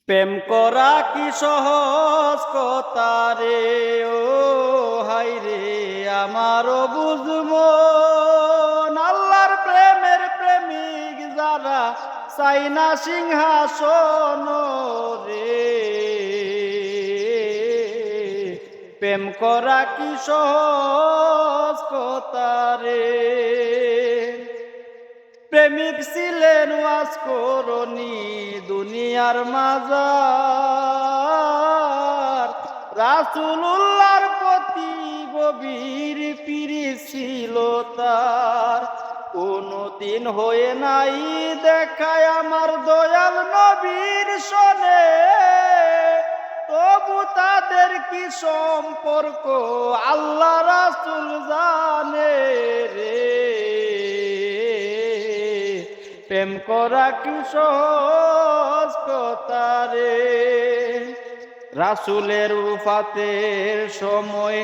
প্রেম করা কি সহজ কথা রে, ও হাই রে আমারও বুঝমো। আল্লাহর প্রেমের প্রেমিক যারা চাই না সিংহাসন রে। প্রেম করা কি সহজ কথা রে। প্রেমিক ছিলেন ওয়াজ করনি দুনিয়ার মাজার। রাসূলুল্লাহর প্রতি গভীর পিরি ছিল তার। কোনদিন হয়ে নাই দেখায় আমার দয়াল নবীর সনে, তবু তাদের কি সম্পর্ক আল্লাহ রাসূল জানে রে। প্রেম করা কি সহজ কথা রে। রাসূলের উফাতের সময়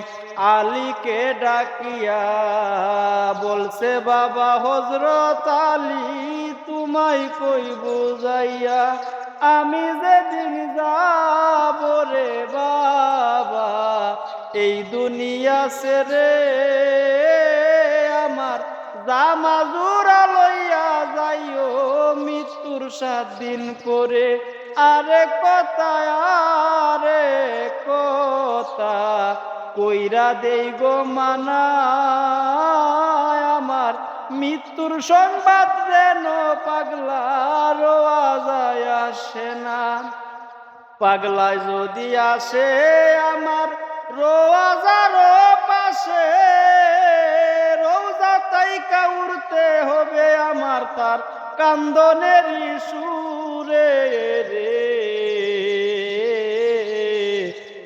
আলীকে ডাকিয়া বলছে, বাবা হযরত আলী তোমায় কই বুঝাইয়া আমি যেদিন যাব রে বাবা এই দুনিয়া ছেড়ে। আমার জামা জোড়া লইয়া যাইও মৃত্যুর 7 দিন করে। আরে কথা কইরা দেই গো মানা, আমার মৃত্যুর সংবাদ যেন পাগলার আওয়াজ আসে না। পাগলায় যদি আসে আমার রোয়াজার পাশে, রোজা তাইকা উড়তে হবে আমার তার কান্দনের সুরে রে।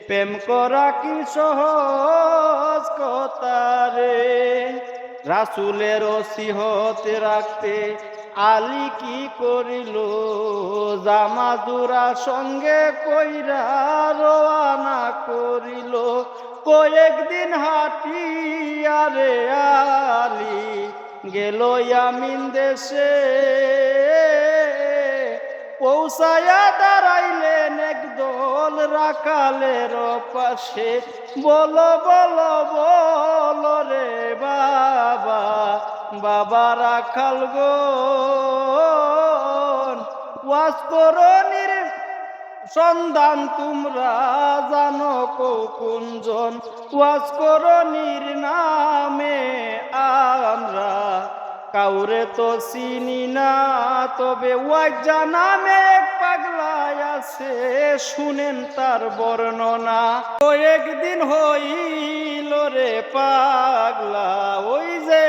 প্রেম করা কি সহজ কথা রে। রাসূলের ওসিয়ত রাখতে আলী কি করিল, জামা জোড়া সঙ্গে কইরা রওয়ানা করিল। কয়েকদিন হাঁটিয়া রে আলী গেল ইয়ামিন দেশে। পৌঁছায়া দাঁড়াইলেন একদল রাখালের পাশে। বলো বলো বলো রে বাবা, বাবা রাখাল গো ওয়াজ করনির সন্ধান তোমরা জানো কোনজন। ওয়াজ করনির নামে আমরা কাউরে তো চিনি না, তবে ওয়াজ্জা নামে পাগলায় আছে শুনেন তার বর্ণনা। কয়েকদিন হইল রে পাগলা ওই যে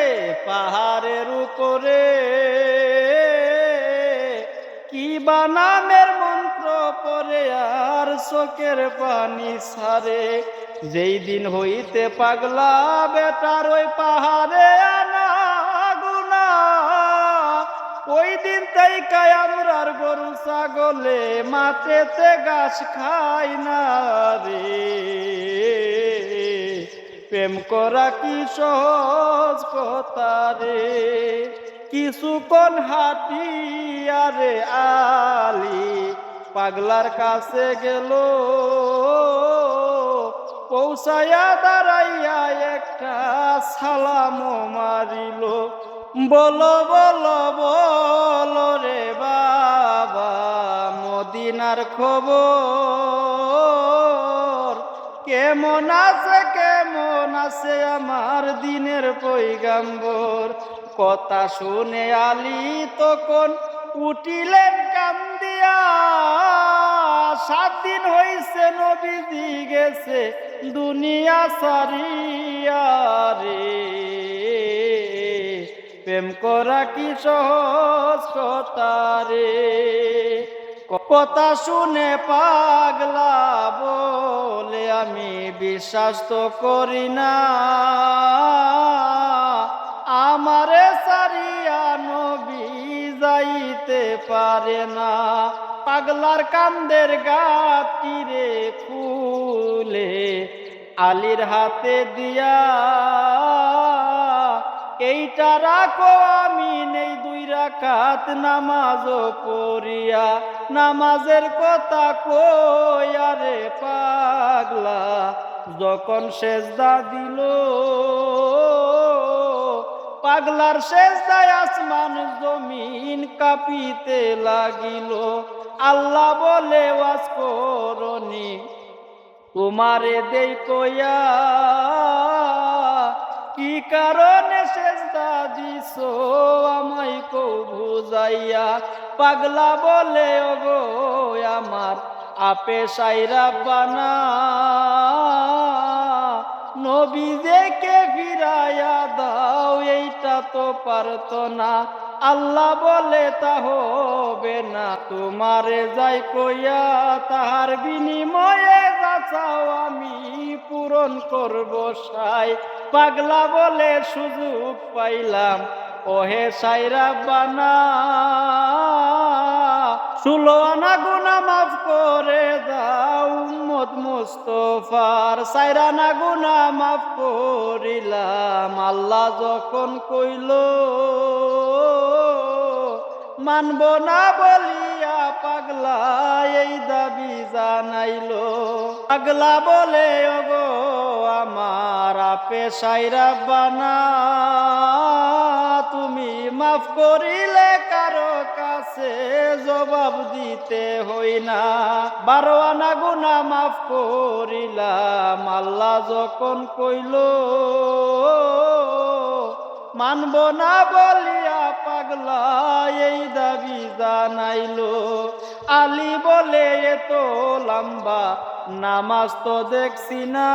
পাহাড়ের উপরে, কি বা নামের মন্ত্র পরে আর চোখের পানি ছাড়ে। যেই দিন হইতে পাগলা বেটার ওই পাহাড়ে আনা গুনা, ওই দিন তাইকায় আমরার গরু ছাগলে মাঠেতে ঘাস খাই না রে। প্রেম করা কি সহজ কথা রে। কিছুক্ষণ হাঁটিয়া রে আলী পাগলার কাছে গেল। পৌঁছায়া দাঁড়াইয়া একটা সালাম মারিল। বলো বলো বলো রে বাবা মদিনার খবর, কেমন আছে আমার দিনের পয়গাম্বর। কথা শুনে আলী তখন উঠিলেন কান্দিয়া, 7 দিন হইছে নবীজি গেছে দুনিয়া ছাড়িয়া রে। প্রেম করা কি সহজ কথা রে। কথা শুনে পাগলা বলে আমি বিশ্বাস তো করি না, আমারে সারিয়া নবী যাইতে পারে না। পাগলার কান্দের গাত কিরে খুলে আলীর হাতে দিয়া এইটা রাখো আমি নেই 2 রাকাত নামাজও পড়িয়া, নামাজের কথা কইয়া রে পাগলা যখন সেজদা দিল, পাগলার সেজদায় আসমান জমিন কাঁপিতে লাগিল। আল্লাহ বলে ওয়াজ করনি তোমারে দেই কইয়া, কি কারণে সেজদা দিছো আমায় কও বুঝাইয়া। পাগলা বলে ওগো আমার আপে সাইরা বানা, নবী দেখে ফিরাইয়া দাও এইটা তো পারতো না। আল্লাহ বলে তা হবে না, তোমারে যাই কইয়া তাহার বিনিময়ে যা চাও আমি পূরণ করব সাই। পাগলা বলে সুযোগ পাইলাম ওহে সাইরা বানা, 16 আনা গুনাহ মাফ করে দাও উম্মত মুস্তাফার, 4 আনা গুনাহ মাফ করিলাম। আল্লাহ যখন কইল মানব না বলিয়া পাগলা এই দাবি জানাইলো। পাগলা বলে ওগো আমার আপে সাইরা বানা, তুমি মাফ করিলে কারো কাছে জবাব দিতে হই না। 12 আনা গুনাহ মাফ করিলাম। আল্লাহ যখন কইল মানব না বলিয়া পাগলা এই দাবি জানাইলো। আলী বলে এত লম্বা নামাজ তো দেখছি না,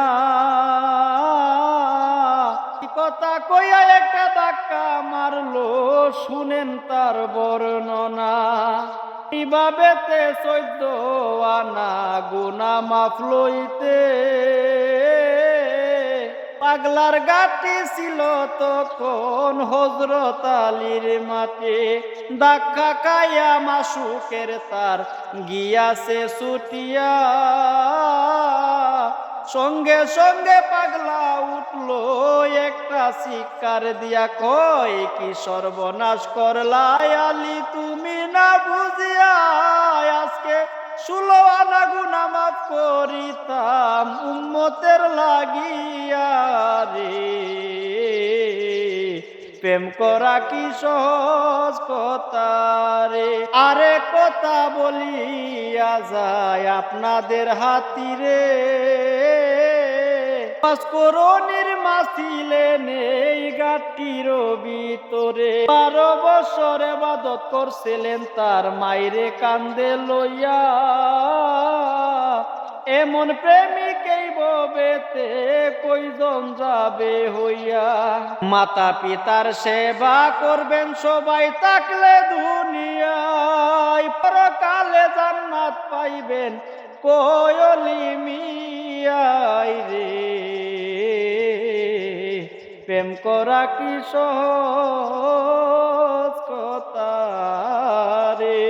কথা কইয়া একটা ধাক্কা মারলো শুনেন তার বর্ণনা। এইভাবেতে 14 আনা গুনাহ মাফ লইতে পাগলার গাটি ছিল তখন হযরত আলীর মাঠে, ধাক্কা খাইয়া মাসুকের তার গিয়াছে ছুটিয়া, সঙ্গে সঙ্গে পাগলা উঠলো একটা চিৎকার দিয়া কয় কি সর্বনাশ করলাই আলী তুমি না বুঝিয়া, আজকে 16 আনা গুনাহ মাফ করিতাম উম্মতের লাগিয়া রে। প্রেম করা কি সহজ কথা রে, আরে কথা বলিয়া যায় আপনাদের হাতিরে। করণীর মাসিলে নেই গাটির ভিতরে, 12 বছর ইবাদত করছিলেন তার মাইরে কান্দে লইয়া। এমন প্রেমিক এই ভবেতে কয়জন যাবে হইয়া, মাতা পিতার সেবা করবেন সবাই থাকলে দুনিয়ায়, পরকালে জান্নাত পাইবেন কয়লি মিয়াই রে। প্রেম করা কি সহজ কথা রে।